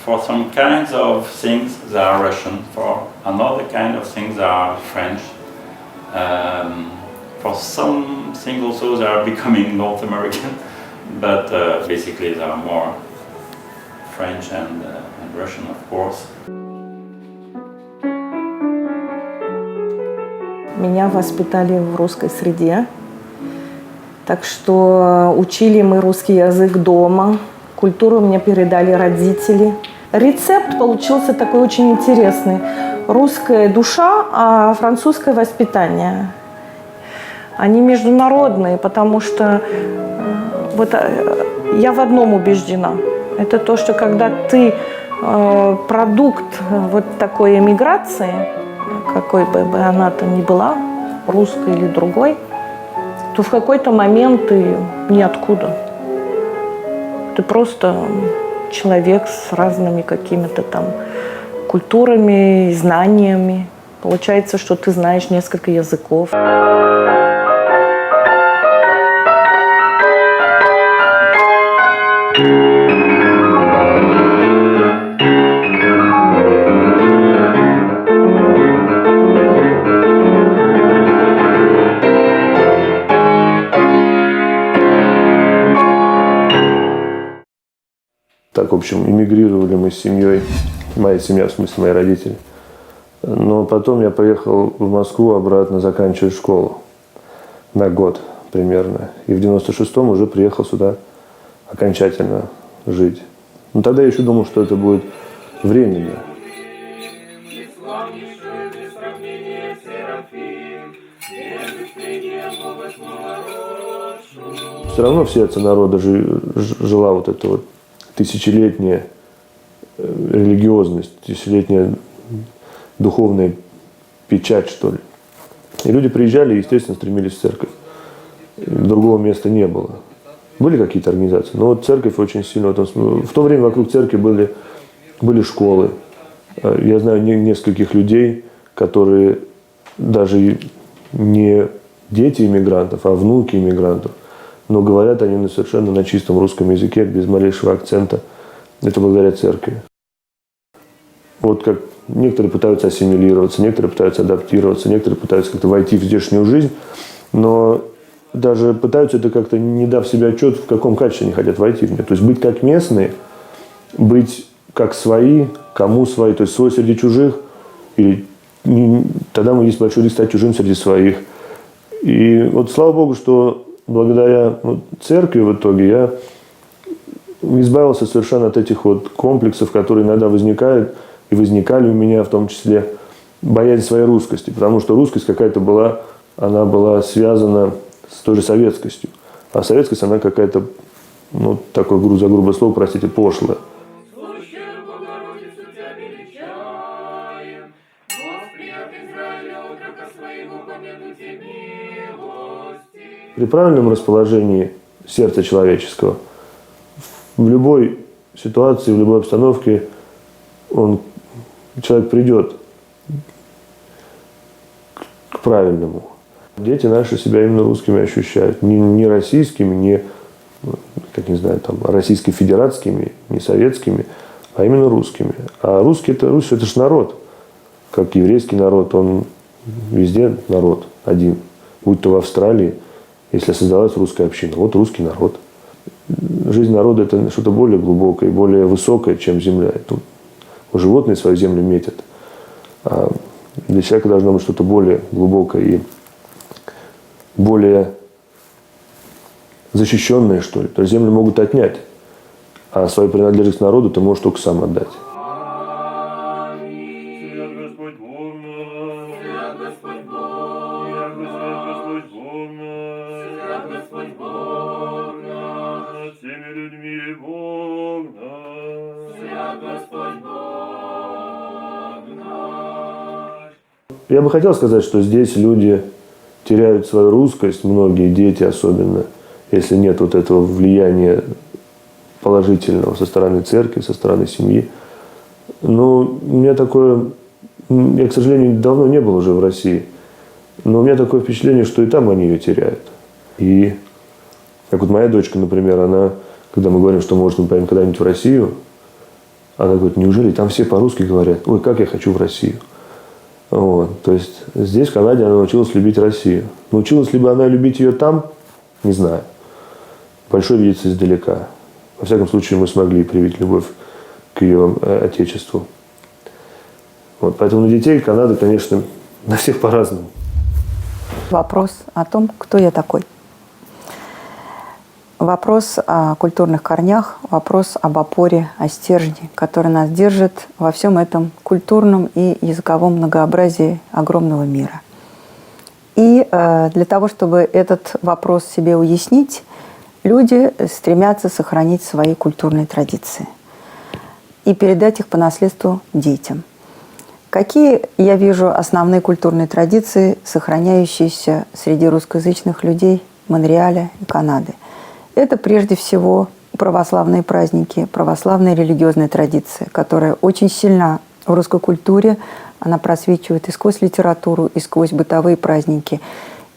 For some kinds of things they are Russian, for another kind of things they are French. For some things also they are becoming North American, but basically they are more French and Russian, of course.
Меня воспитали в русской среде, так что учили мы русский язык дома, культуру мне передали родители. Рецепт получился такой очень интересный.
русская душа, а французское воспитание. Они международные, потому что я в одном убеждена. Это то, что когда ты продукт вот такой эмиграции, какой бы она там ни была, русской или другой, то в какой-то момент ты ниоткуда. Ты просто человек с разными какими-то там культурами, знаниями. Получается, что ты знаешь несколько языков.
Так, в общем, эмигрировали мы с семьей, моя семья, в смысле, мои родители. Но потом я приехал в Москву обратно заканчивать школу на год примерно. И в 96-м уже приехал сюда окончательно жить. Но тогда я еще думал, что это будет временно. Все равно в сердце народа жила вот эта вот тысячелетняя религиозность, тысячелетняя духовная печать, что ли. И люди приезжали и, естественно, стремились в церковь. Другого места не было. Были какие-то организации, но вот церковь очень сильно... В то время вокруг церкви были школы. Я знаю нескольких людей, которые даже не дети иммигрантов, а внуки иммигрантов. Но говорят они совершенно на чистом русском языке, без малейшего акцента. Это благодаря церкви. Вот как некоторые пытаются ассимилироваться, некоторые пытаются адаптироваться, некоторые пытаются как-то войти в здешнюю жизнь, но даже пытаются это как-то, не дав себе отчет, в каком качестве они хотят войти в нее. То есть быть как местные, быть как свои, кому свои, то есть свой среди чужих, или тогда есть большой риск стать чужим среди своих. И вот слава Богу, что благодаря церкви в итоге я избавился совершенно от этих вот комплексов, которые иногда возникают, и возникали у меня в том числе боязнь своей русскости, потому что русскость какая-то была, она была связана с той же советскостью. А советскость, она какая-то, такое за грубое слово, простите, пошлая. При правильном расположении сердца человеческого в любой ситуации, в любой обстановке человек придет к правильному. Дети наши себя именно русскими ощущают. Не российскими, не российско-федератскими, не советскими, а именно русскими. А Русь это же народ. Как еврейский народ, он везде народ один. Будь то в Австралии, если создалась русская община. Вот русский народ. Жизнь народа – это что-то более глубокое, более высокое, чем земля. Животные свою землю метят. А для человека должно быть что-то более глубокое и более защищенное, что ли. То есть землю могут отнять, а свою принадлежность народу ты можешь только сам отдать. Я бы хотел сказать, что здесь люди теряют свою русскость, многие дети особенно, если нет вот этого влияния положительного со стороны церкви, со стороны семьи. Но у меня такое, я, к сожалению, давно не был уже в России, но у меня такое впечатление, что и там они ее теряют. И как вот моя дочка, например, она, когда мы говорим, что может мы поедем когда-нибудь в Россию, она говорит, неужели там все по-русски говорят? Ой, как я хочу в Россию. Вот. То есть здесь, в Канаде, она научилась любить Россию. Научилась ли бы она любить ее там? Не знаю. Большой видится издалека. Во всяком случае, мы смогли привить любовь к ее отечеству. Вот. Поэтому на детей Канада, конечно, на всех по-разному.
Вопрос о том, кто я такой. вопрос о культурных корнях, вопрос об опоре, о стержне, который нас держит во всем этом культурном и языковом многообразии огромного мира. И для того, чтобы этот вопрос себе уяснить, люди стремятся сохранить свои культурные традиции и передать их по наследству детям. Какие я вижу основные культурные традиции, сохраняющиеся среди русскоязычных людей Монреаля и Канады? Это прежде всего православные праздники, православная религиозная традиция, которая очень сильна в русской культуре. Она просвечивает и сквозь литературу, и сквозь бытовые праздники,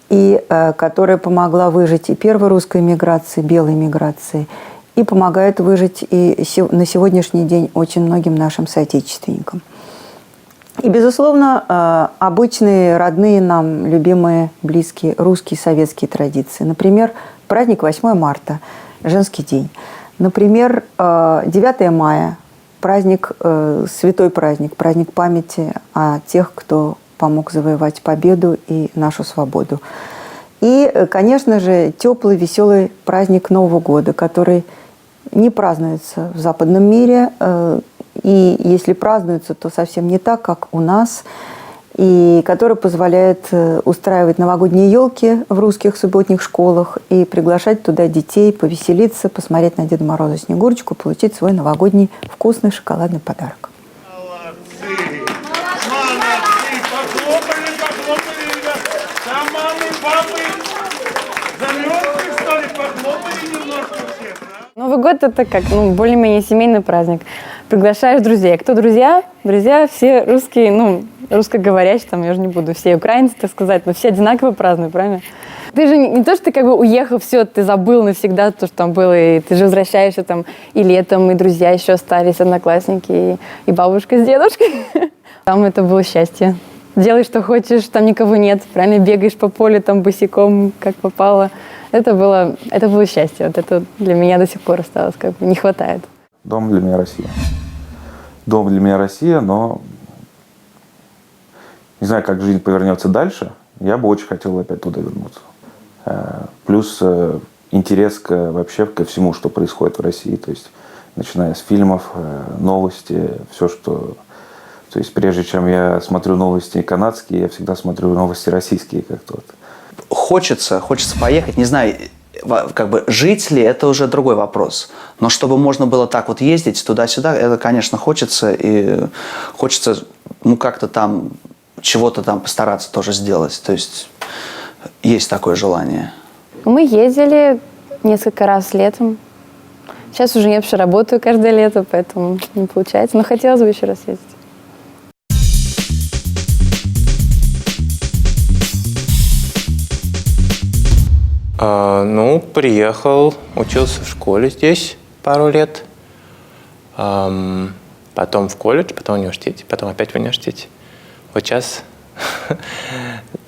и которая помогла выжить и первой русской миграции, белой миграции, и помогает выжить и на сегодняшний день очень многим нашим соотечественникам. И, безусловно, обычные, родные нам, любимые, близкие русские советские традиции. Например, праздник 8 марта, женский день. Например, 9 мая, праздник, святой праздник, праздник памяти о тех, кто помог завоевать победу и нашу свободу. И, конечно же, теплый, веселый праздник Нового года, который не празднуется в западном мире, и если празднуется, то совсем не так, как у нас, и который позволяет устраивать новогодние елки в русских субботних школах и приглашать туда детей повеселиться, посмотреть на Деда Мороза, Снегурочку, получить свой новогодний вкусный шоколадный подарок.
Новый год — это как, более-менее семейный праздник. Приглашаешь друзей. Кто друзья? Друзья все русские, русскоговорящие, я уже не буду, все украинцы, так сказать, но все одинаково празднуют, правильно? Ты же не то, что ты уехал, все, ты забыл навсегда то, что там было, и ты же возвращаешься там и летом, и друзья еще остались, одноклассники, и бабушка с дедушкой. Там это было счастье. Делай, что хочешь, там никого нет, правильно, бегаешь по полю там босиком, как попало. Это было счастье. Вот это для меня до сих пор осталось, не хватает.
Дом для меня Россия. Дом для меня Россия, но не знаю, как жизнь повернется дальше. Я бы очень хотел опять туда вернуться. Плюс интерес вообще ко всему, что происходит в России. То есть, начиная с фильмов, новости, все, что... То есть, прежде чем я смотрю новости канадские, я всегда смотрю новости российские как-то.
Хочется поехать, не знаю, жить ли, это уже другой вопрос. Но чтобы можно было так вот ездить туда-сюда, это, конечно, хочется. И хочется, как-то там, чего-то там постараться тоже сделать. То есть, есть такое желание.
Мы ездили несколько раз летом. Сейчас уже нет, потому что работаю каждое лето, поэтому не получается. Но хотелось бы еще раз ездить.
Приехал, учился в школе здесь пару лет, потом в колледж, потом в университете, потом опять в университете. Вот сейчас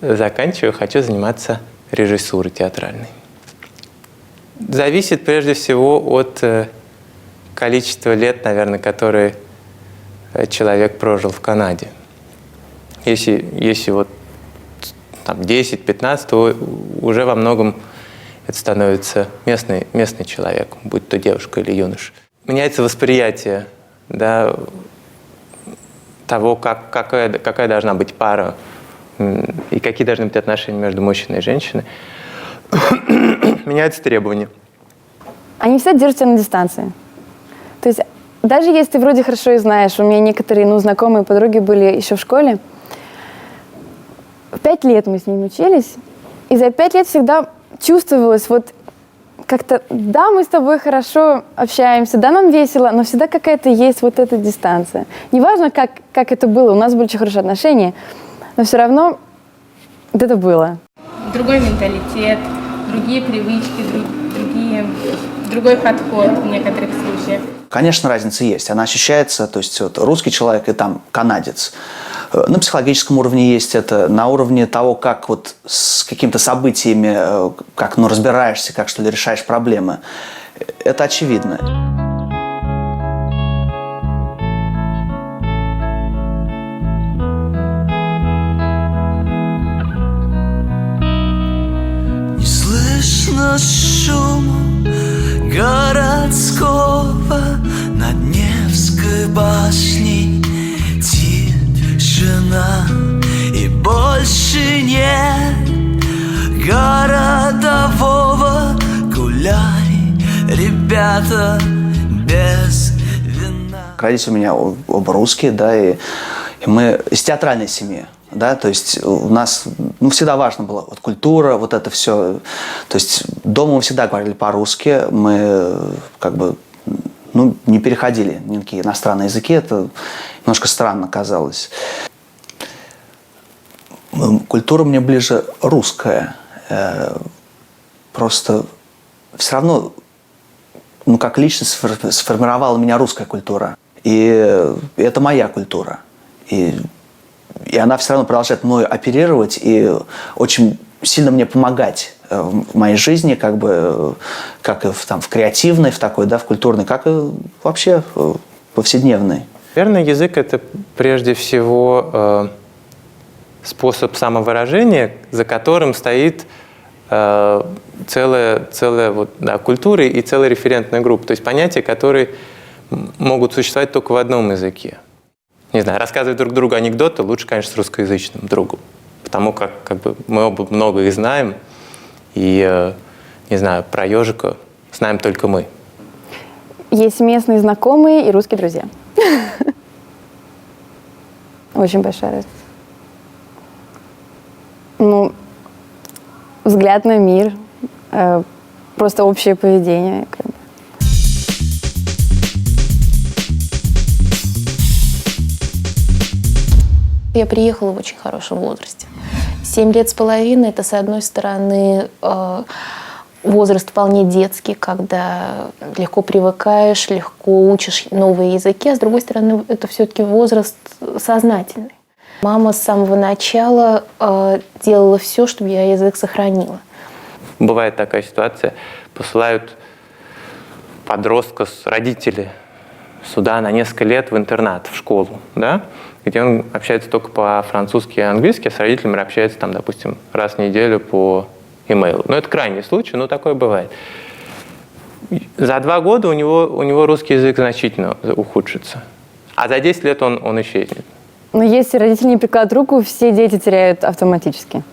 заканчиваю, хочу заниматься режиссурой театральной. Зависит прежде всего от количества лет, наверное, которые человек прожил в Канаде. Если вот там 10-15, то уже во многом это становится местный человек, будь то девушка или юноша. Меняется восприятие, того, какая должна быть пара и какие должны быть отношения между мужчиной и женщиной. Меняются требования.
Они всегда держат тебя на дистанции. То есть даже если ты вроде хорошо и знаешь, у меня некоторые знакомые подруги были еще в школе, 5 лет мы с ними учились, и за 5 лет всегда чувствовалось как-то, да, мы с тобой хорошо общаемся, да, нам весело, но всегда какая-то есть вот эта дистанция. Неважно, как это было, у нас были очень хорошие отношения, но все равно вот это было.
Другой менталитет, другие привычки, другой подход в некоторых случаях.
Конечно, разница есть. Она ощущается, то есть русский человек и там канадец. На психологическом уровне есть это, на уровне того, как с какими-то событиями, как разбираешься, как что ли решаешь проблемы. Это очевидно.
Не слышно
слышно шуму городского над Невской башней тишина, и больше нет городового. Гуляли ребята без вина.
Родители у меня оба русские, да, и мы из театральной семьи. Да, то есть у нас всегда важно было вот культура, вот это все. То есть дома мы всегда говорили по-русски, мы как бы не переходили ни на какие иностранные языки, это немножко странно казалось. Культура мне ближе русская, просто все равно, как личность сформировала меня русская культура, и это моя культура. И она все равно продолжает мной оперировать и очень сильно мне помогать в моей жизни, как бы, как и в креативной, в такой, да, в культурной, как и вообще повседневной.
Наверное, язык — это прежде всего способ самовыражения, за которым стоит целая культура и целая референтная группа. То есть понятия, которые могут существовать только в одном языке. Не знаю, рассказывать друг другу анекдоты лучше, конечно, с русскоязычным другом. Потому как бы, мы оба много их знаем. И, не знаю, про ежика знаем только мы.
Есть местные знакомые и русские друзья. Очень большая разница. Взгляд на мир, просто общее поведение.
Я приехала в очень хорошем возрасте. 7 лет с половиной – это, с одной стороны, возраст вполне детский, когда легко привыкаешь, легко учишь новые языки, а с другой стороны, это все-таки возраст сознательный. Мама с самого начала делала все, чтобы я язык сохранила.
Бывает такая ситуация, посылают подростка с родителей сюда на несколько лет в интернат, в школу, да, где он общается только по-французски и английски, а с родителями общается, там, допустим, раз в неделю по имейлу. Но это крайний случай, но такое бывает. За 2 года у него русский язык значительно ухудшится, а за 10 лет он исчезнет.
Но если родители не прикладывают руку, все дети теряют автоматически.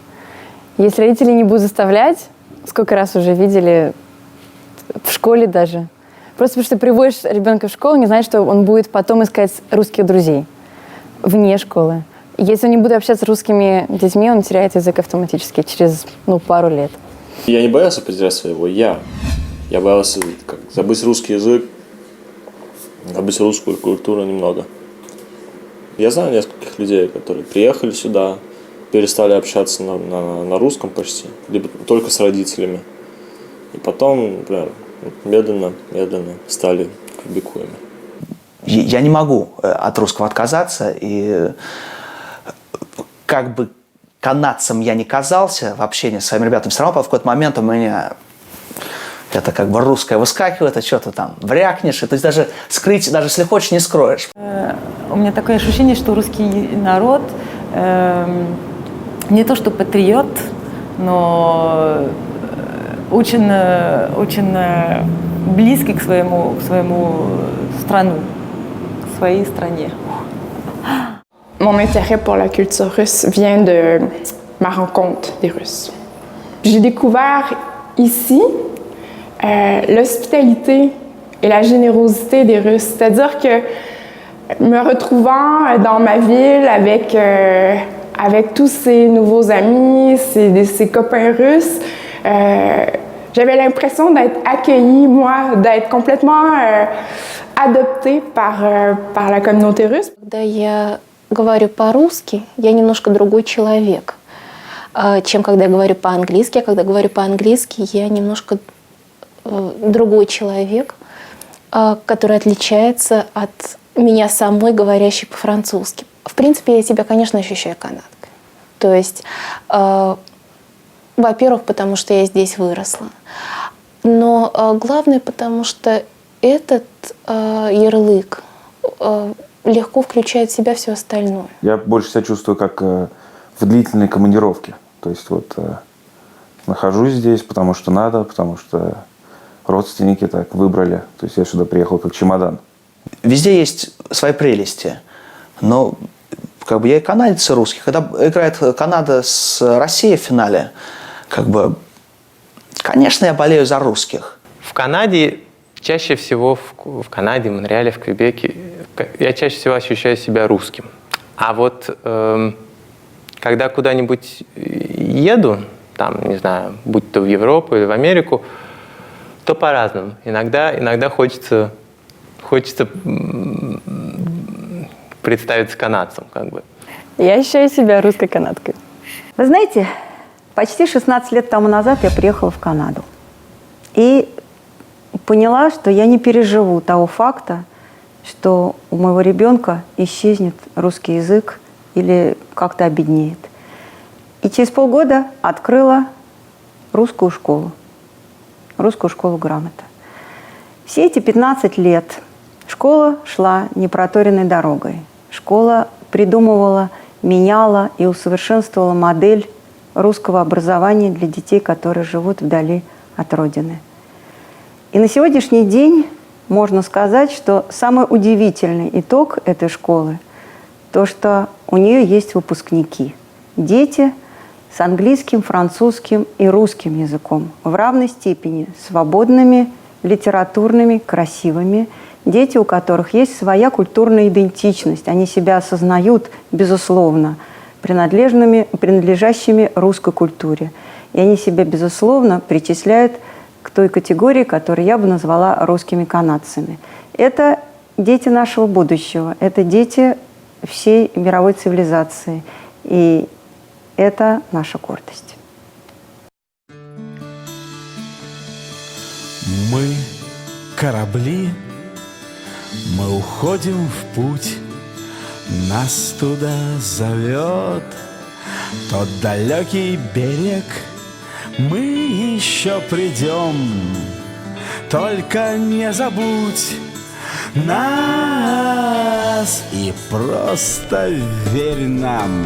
Если родители не будут заставлять, сколько раз уже видели в школе даже, просто потому что ты приводишь ребенка в школу, не значит, что он будет потом искать русских друзей вне школы. Если он не будет общаться с русскими детьми, он теряет язык автоматически через пару лет.
Я не боялся потерять своего «я». Я боялся забыть русский язык, забыть русскую культуру немного. Я знаю нескольких людей, которые приехали сюда, перестали общаться на русском почти, либо только с родителями. И потом, например, медленно стали квебекуями.
Я не могу от русского отказаться, и как бы канадцем я не казался в общении с своими ребятами, все равно в какой-то момент у меня это как бы русское выскакивает, а что ты там врякнешь, и то есть даже скрыть, даже если хочешь, не скроешь.
У меня такое ощущение, что русский народ не то что патриот, но очень близкий к своему страну, к своей стране.
Mon intérêt pour la culture russe vient de ma rencontre des Russes. J'ai découvert ici l'hospitalité et la générosité des Russes. C'est-à-dire que me retrouvant dans ma ville avec tous ces nouveaux amis, ces copains russes, j'avais l'impression d'être accueillie, moi, d'être complètement adoptée par la communauté russe.
Когда я говорю по-русски, я немножко другой человек, чем когда я говорю по-английски. А когда говорю по-английски, я немножко другой человек, который отличается от меня самой, говорящей по-французски. В принципе, я себя, конечно, ощущаю канадкой. То есть, во-первых, потому что я здесь выросла. Но главное, потому что этот ярлык легко включает в себя все остальное.
Я больше себя чувствую как в длительной командировке. То есть вот нахожусь здесь, потому что надо, потому что родственники так выбрали. То есть я сюда приехал как чемодан.
Везде есть свои прелести. Но как бы я и канадец, и русский. Когда играет Канада с Россией в финале, как бы, конечно, я болею за русских.
В Канаде чаще всего, в Канаде, в Монреале, в Квебеке, я чаще всего ощущаю себя русским. А вот когда куда-нибудь еду, там, не знаю, будь то в Европу или в Америку, то по-разному. Иногда хочется представиться канадцем, как бы.
Я ощущаю себя русской канадкой.
Вы знаете, почти 16 лет тому назад я приехала в Канаду. И поняла, что я не переживу того факта, что у моего ребенка исчезнет русский язык или как-то обеднеет. И через полгода открыла русскую школу грамота. Все эти 15 лет школа шла непроторенной дорогой. Школа придумывала, меняла и усовершенствовала модель русского образования для детей, которые живут вдали от Родины. И на сегодняшний день можно сказать, что самый удивительный итог этой школы – то, что у нее есть выпускники. Дети с английским, французским и русским языком в равной степени свободными, литературными, красивыми. Дети, у которых есть своя культурная идентичность. Они себя осознают, безусловно, принадлежащими русской культуре. И они себя, безусловно, причисляют к той категории, которую я бы назвала русскими канадцами. Это дети нашего будущего, это дети всей мировой цивилизации. И это наша гордость.
Мы корабли, мы уходим в путь, нас туда зовет тот далекий берег. Мы еще придем, только не забудь нас и просто верь нам.